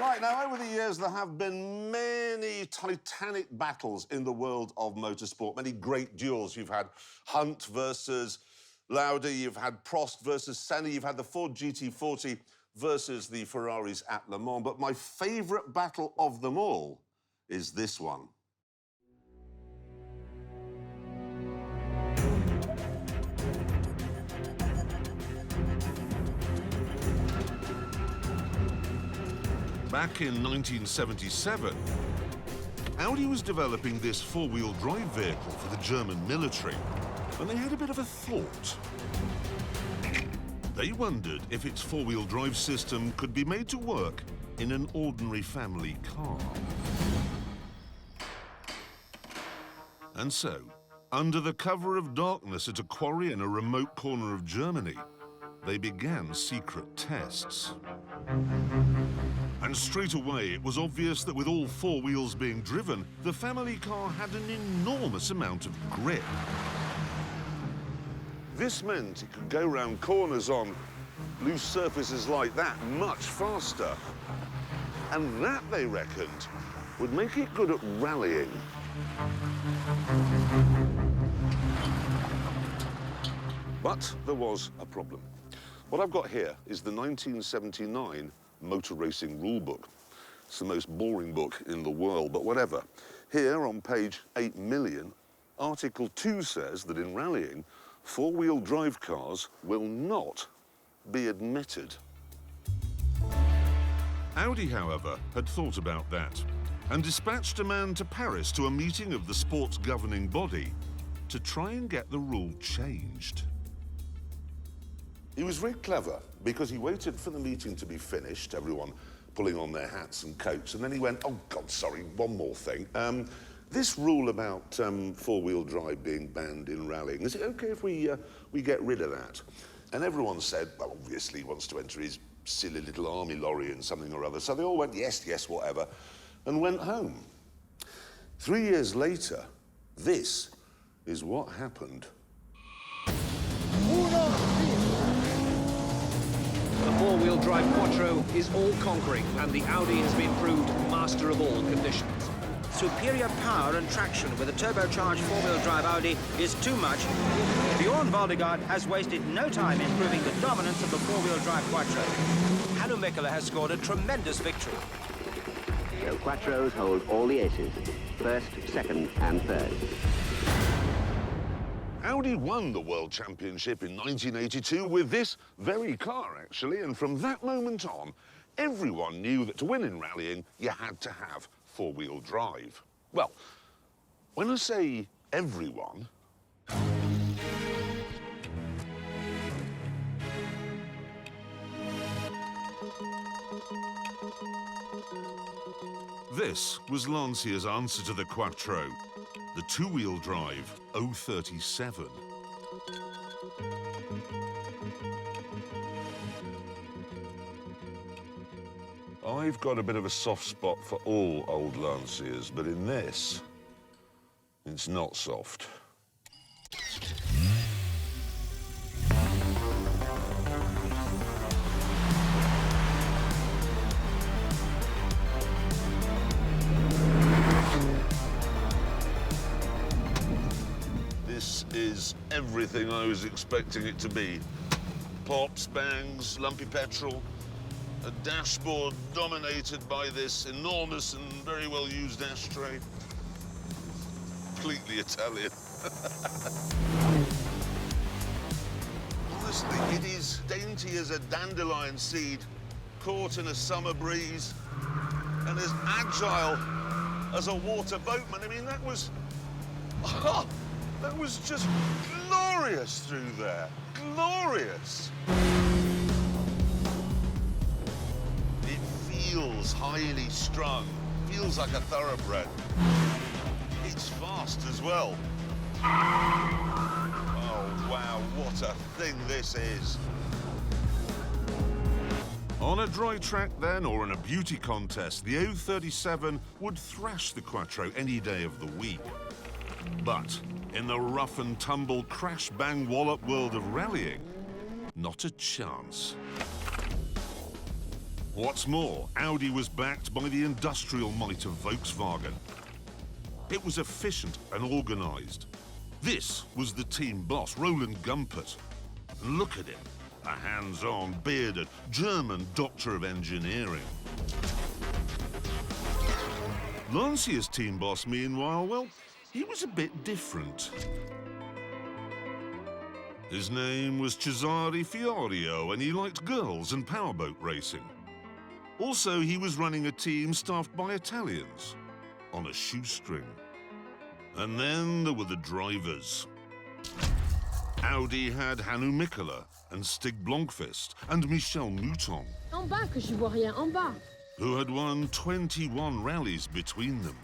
Right, now, over the years, there have been many titanic battles in the world of motorsport, many great duels. You've had Hunt versus Lauda, you've had Prost versus Senna, you've had the Ford GT40 versus the Ferraris at Le Mans, but my favourite battle of them all is this one. Back in 1977, Audi was developing this four-wheel drive vehicle for the German military, and they had a bit of a thought. They wondered if its four-wheel drive system could be made to work in an ordinary family car. And so, under the cover of darkness at a quarry in a remote corner of Germany, they began secret tests. And straight away, it was obvious that with all four wheels being driven, the family car had an enormous amount of grip. This meant it could go round corners on loose surfaces like that much faster. And that, they reckoned, would make it good at rallying. But there was a problem. What I've got here is the 1979 Motor Racing Rule Book. It's the most boring book in the world, but whatever. Here, on page 8 million, Article 2 says that in rallying, four-wheel drive cars will not be admitted. Audi, however, had thought about that and dispatched a man to Paris to a meeting of the sport's governing body to try and get the rule changed. He was very clever because he waited for the meeting to be finished, everyone pulling on their hats and coats, and then he went, oh, God, sorry, one more thing. This rule about four-wheel drive being banned in rallying, is it OK if we get rid of that? And everyone said, well, obviously he wants to enter his silly little army lorry and something or other. So they all went, yes, yes, whatever, and went home. 3 years later, this is what happened. The four-wheel drive Quattro is all-conquering, and the Audi has been proved master of all conditions. Superior power and traction with a turbocharged four-wheel drive Audi is too much. Bjorn Valdegaard has wasted no time in proving the dominance of the four-wheel drive Quattro. Hannu Mikkola has scored a tremendous victory. So Quattros hold all the aces, first, second and third. Audi won the World Championship in 1982 with this very car, actually, and from that moment on, everyone knew that to win in rallying, you had to have four-wheel drive. Well, when I say everyone, this was Lancia's answer to the Quattro, the two-wheel drive 037. I've got a bit of a soft spot for all old Lancias, but in this, it's not soft. This is everything I was expecting it to be. Pops, bangs, lumpy petrol, a dashboard dominated by this enormous and very well-used ashtray. Completely Italian. Honestly, it is dainty as a dandelion seed caught in a summer breeze and as agile as a water boatman. I mean, that was... Oh, that was just glorious through there. Glorious. Feels highly strung, feels like a thoroughbred. It's fast as well. Oh, wow, what a thing this is. On a dry track then, or in a beauty contest, the 037 would thrash the Quattro any day of the week. But in the rough and tumble crash-bang-wallop world of rallying, not a chance. What's more, Audi was backed by the industrial might of Volkswagen. It was efficient and organised. This was the team boss, Roland Gumpert. And look at him, a hands-on, bearded, German doctor of engineering. Lancia's team boss, meanwhile, well, he was a bit different. His name was Cesare Fiorio, and he liked girls and powerboat racing. Also, he was running a team staffed by Italians, on a shoestring. And then there were the drivers. Audi had Hannu Mikkola and Stig Blomqvist and Michel Mouton. En bas, que je vois rien, en bas. Who had won 21 rallies between them.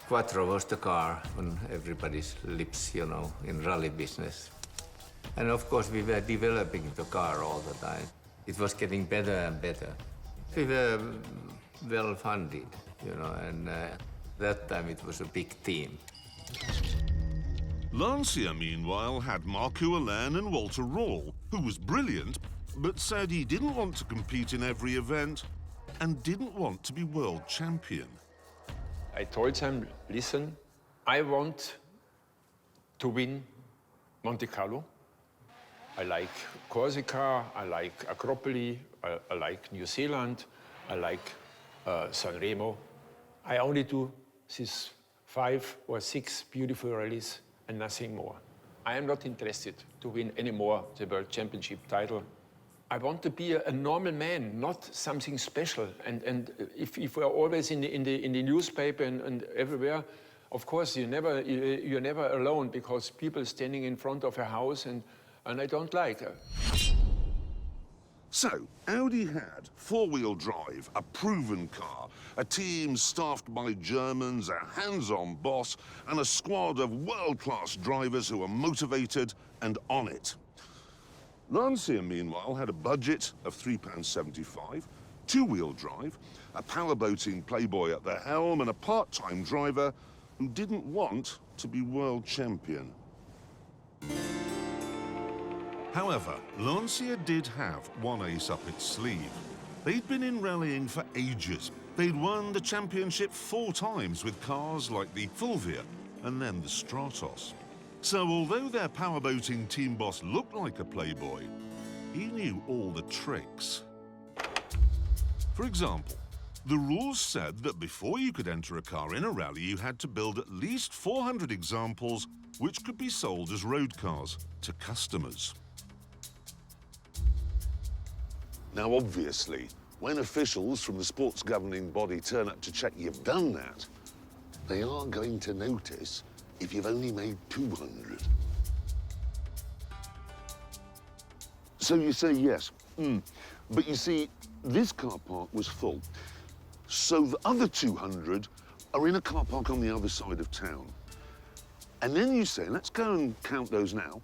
Quattro was the car on everybody's lips, you know, in rally business. And of course, we were developing the car all the time. It was getting better and better. We were well funded, you know, and that time it was a big team. Lancia, meanwhile, had Marco Alain and Walter Rall, who was brilliant, but said he didn't want to compete in every event and didn't want to be world champion. I told them, listen, I want to win Monte Carlo. I like Corsica, I like Acropoli, I like New Zealand, I like Sanremo. I only do these 5 or 6 beautiful rallies and nothing more. I am not interested to win any more the World Championship title. I want to be a normal man, not something special. And if we're always in the newspaper and everywhere, of course you're never alone because people standing in front of a house and I don't like her. So, Audi had four-wheel drive, a proven car, a team staffed by Germans, a hands-on boss, and a squad of world-class drivers who were motivated and on it. Lancia, meanwhile, had a budget of £3.75, two-wheel drive, a powerboating playboy at the helm, and a part-time driver who didn't want to be world champion. However, Lancia did have one ace up its sleeve. They'd been in rallying for ages. They'd won the championship 4 times with cars like the Fulvia and then the Stratos. So although their powerboating team boss looked like a playboy, he knew all the tricks. For example, the rules said that before you could enter a car in a rally, you had to build at least 400 examples which could be sold as road cars to customers. Now, obviously, when officials from the sports governing body turn up to check you've done that, they are going to notice if you've only made 200. So you say yes. But you see, this car park was full. So the other 200 are in a car park on the other side of town. And then you say, let's go and count those now.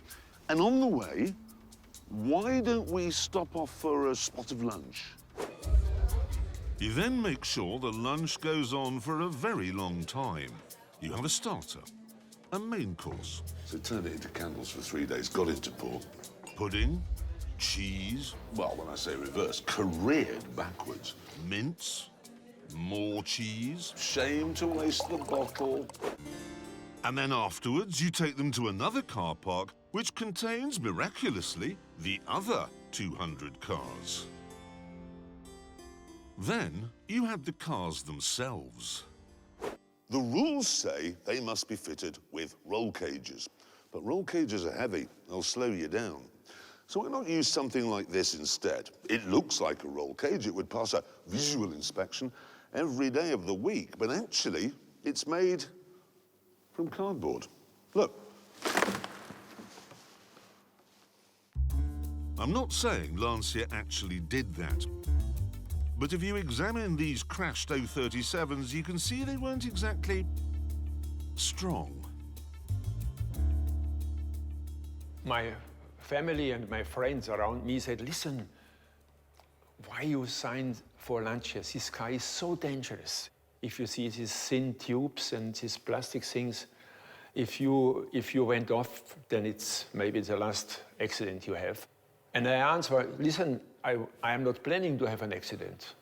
And on the way, why don't we stop off for a spot of lunch? You then make sure the lunch goes on for a very long time. You have a starter, a main course. So turned it into candles for 3 days, got into port. Pudding, cheese. Well, when I say reverse, careered backwards. Mince, more cheese. Shame to waste the bottle. And then afterwards, you take them to another car park, which contains, miraculously, the other 200 cars. Then you had the cars themselves. The rules say they must be fitted with roll cages. But roll cages are heavy, they'll slow you down. So why not use something like this instead? It looks like a roll cage, it would pass a visual inspection every day of the week, but actually, it's made from cardboard. Look. I'm not saying Lancia actually did that. But if you examine these crashed 037s, you can see they weren't exactly strong. My family and my friends around me said, listen, why you signed for Lancia? This car is so dangerous. If you see these thin tubes and these plastic things, if you went off, then it's maybe the last accident you have. And I answered, listen, I am not planning to have an accident.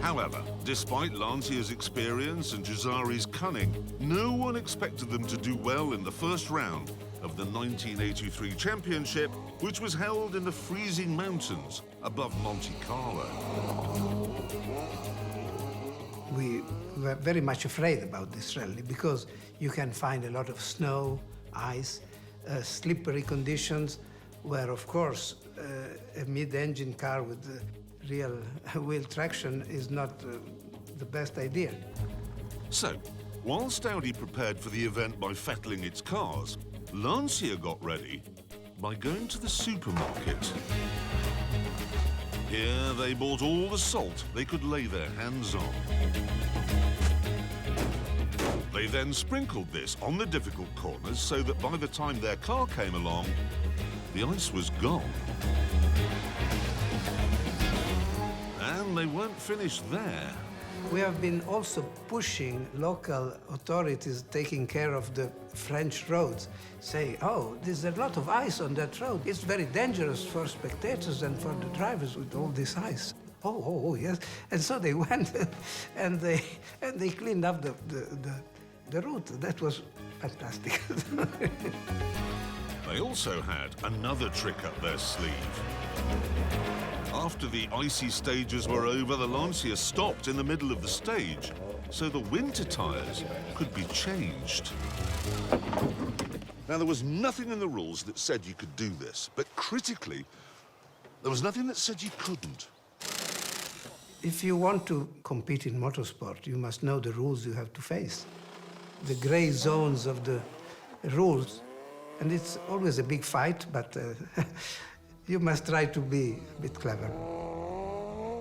However, despite Lancia's experience and Jazari's cunning, no one expected them to do well in the first round of the 1983 championship, which was held in the freezing mountains above Monte Carlo. We were very much afraid about this rally because you can find a lot of snow, ice, slippery conditions, where, of course, a mid-engine car with real wheel traction is not the best idea. So, whilst Audi prepared for the event by fettling its cars, Lancia got ready by going to the supermarket. Here they bought all the salt they could lay their hands on. They then sprinkled this on the difficult corners so that by the time their car came along, the ice was gone. And they weren't finished there. We have been also pushing local authorities taking care of the French roads, saying, oh, there's a lot of ice on that road. It's very dangerous for spectators and for the drivers with all this ice. Oh, yes. And so they went and they cleaned up the route. That was fantastic. They also had another trick up their sleeve. After the icy stages were over, the Lancia stopped in the middle of the stage so the winter tyres could be changed. Now, there was nothing in the rules that said you could do this, but critically, there was nothing that said you couldn't. If you want to compete in motorsport, you must know the rules you have to face, the gray zones of the rules. And it's always a big fight, but you must try to be a bit clever.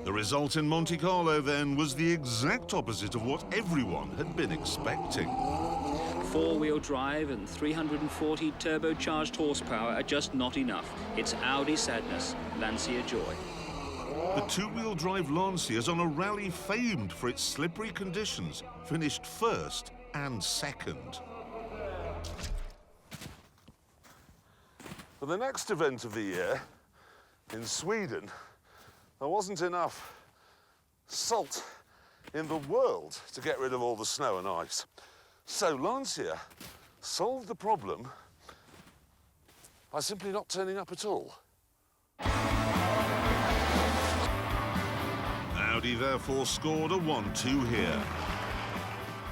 The result in Monte Carlo, then, was the exact opposite of what everyone had been expecting. Four-wheel drive and 340 turbocharged horsepower are just not enough. It's Audi sadness, Lancia joy. The two-wheel drive Lancias, on a rally famed for its slippery conditions, finished first and second. For the next event of the year, in Sweden, there wasn't enough salt in the world to get rid of all the snow and ice. So Lancia solved the problem by simply not turning up at all. Audi therefore scored a 1-2 here.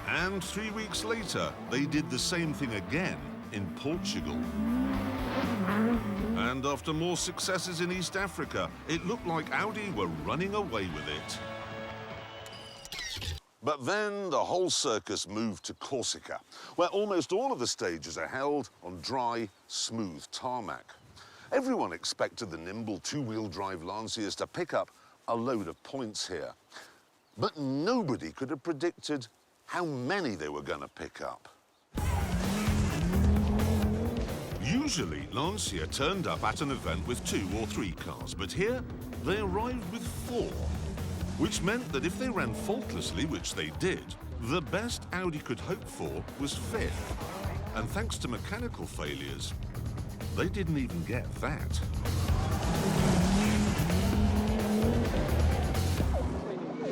And 3 weeks later, they did the same thing again in Portugal. And after more successes in East Africa, it looked like Audi were running away with it. But then the whole circus moved to Corsica, where almost all of the stages are held on dry, smooth tarmac. Everyone expected the nimble two-wheel drive Lancias to pick up a load of points here. But nobody could have predicted how many they were going to pick up. Usually, Lancia turned up at an event with 2 or 3 cars, but here they arrived with 4, which meant that if they ran faultlessly, which they did, the best Audi could hope for was 5th. And thanks to mechanical failures, they didn't even get that.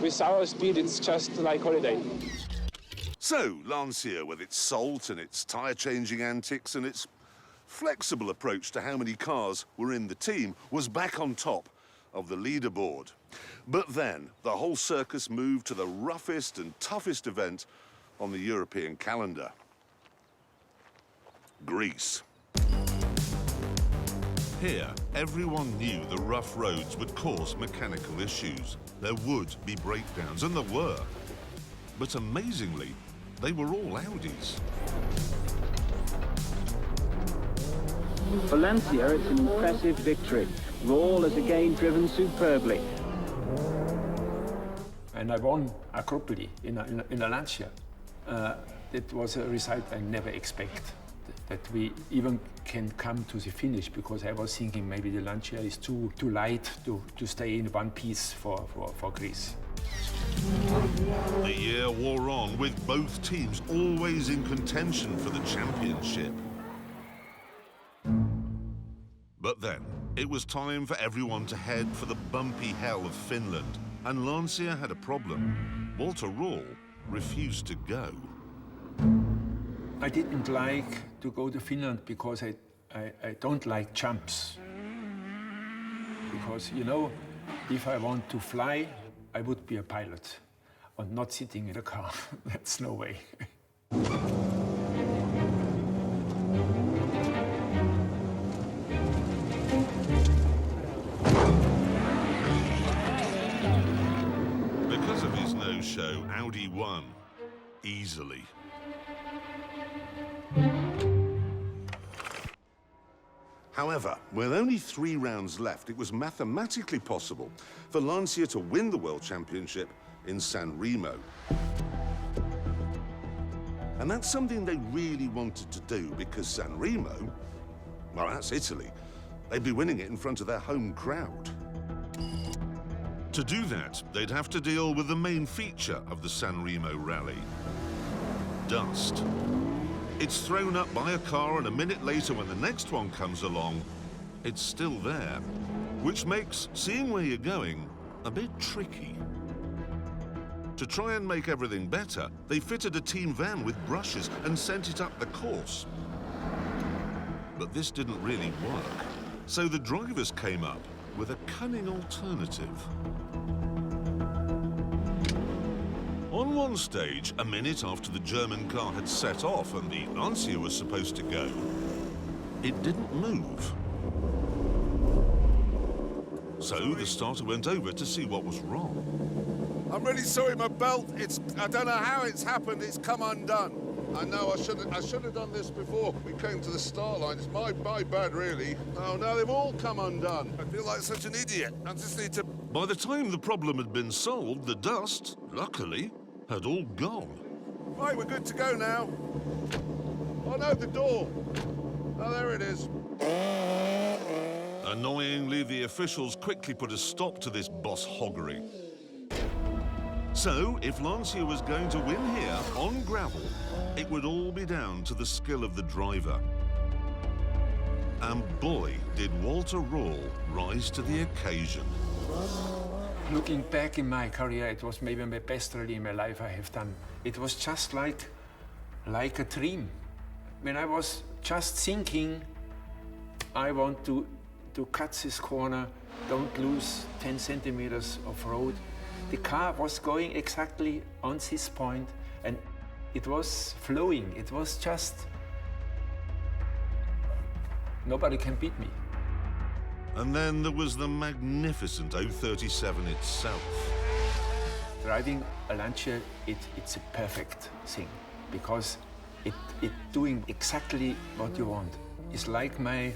With our speed, it's just like holiday. So, Lancia, with its salt and its tyre-changing antics and its flexible approach to how many cars were in the team, was back on top of the leaderboard. But then, the whole circus moved to the roughest and toughest event on the European calendar. Greece. Here, everyone knew the rough roads would cause mechanical issues. There would be breakdowns, and there were. But amazingly, they were all Audis. For Lancia, it's an impressive victory. Roll has again driven superbly. And I won Acropoli in a Lancia. It was a result I never expected, that we even can come to the finish, because I was thinking maybe the Lancia is too light to stay in one piece for Greece. The year wore on, with both teams always in contention for the championship. But then, It was time for everyone to head for the bumpy hell of Finland, and Lancia had a problem. Walter Röhrl refused to go. I didn't like to go to Finland because I don't like jumps. Because, you know, if I want to fly, I would be a pilot and not sitting in a car. That's no way. Because of his no-show, Audi won easily. However, with only 3 rounds left, it was mathematically possible for Lancia to win the World Championship in San Remo. And that's something they really wanted to do because San Remo, well, that's Italy. They'd be winning it in front of their home crowd. To do that, they'd have to deal with the main feature of the San Remo rally: dust. It's thrown up by a car, and a minute later, when the next one comes along, it's still there, which makes seeing where you're going a bit tricky. To try and make everything better, they fitted a team van with brushes and sent it up the course. But this didn't really work, so the drivers came up with a cunning alternative. On one stage, a minute after the German car had set off and the Lancia was supposed to go, it didn't move. So the starter went over to see what was wrong. I'm really sorry, my belt. I don't know how it's happened. It's come undone. I know I should have done this before we came to the start line. It's my bad, really. Oh no, they've all come undone. I feel like such an idiot. I just need to... By the time the problem had been solved, the dust, luckily, had all gone. Right, we're good to go now. Oh no, the door. Oh, there it is. Annoyingly, the officials quickly put a stop to this boss hoggery. So, if Lancia was going to win here, on gravel, it would all be down to the skill of the driver. And boy, did Walter Röhrl rise to the occasion. Looking back in my career, it was maybe my best rally in my life I have done. It was just like a dream. When I was just thinking, I want to cut this corner, don't lose 10 centimeters of road. The car was going exactly on this point, and it was flowing. It was just... Nobody can beat me. And then there was the magnificent 037 itself. Driving a Lancia, it's a perfect thing, because it doing exactly what you want. It's like my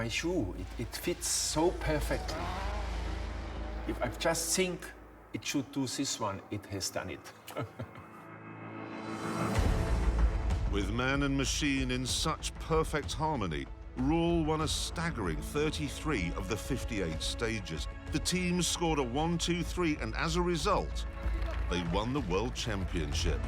shoe. It fits so perfectly. If I just think it should do this one, it has done it. With man and machine in such perfect harmony, Röhrl won a staggering 33 of the 58 stages. The teams scored a 1, 2, 3, and as a result, they won the World Championship.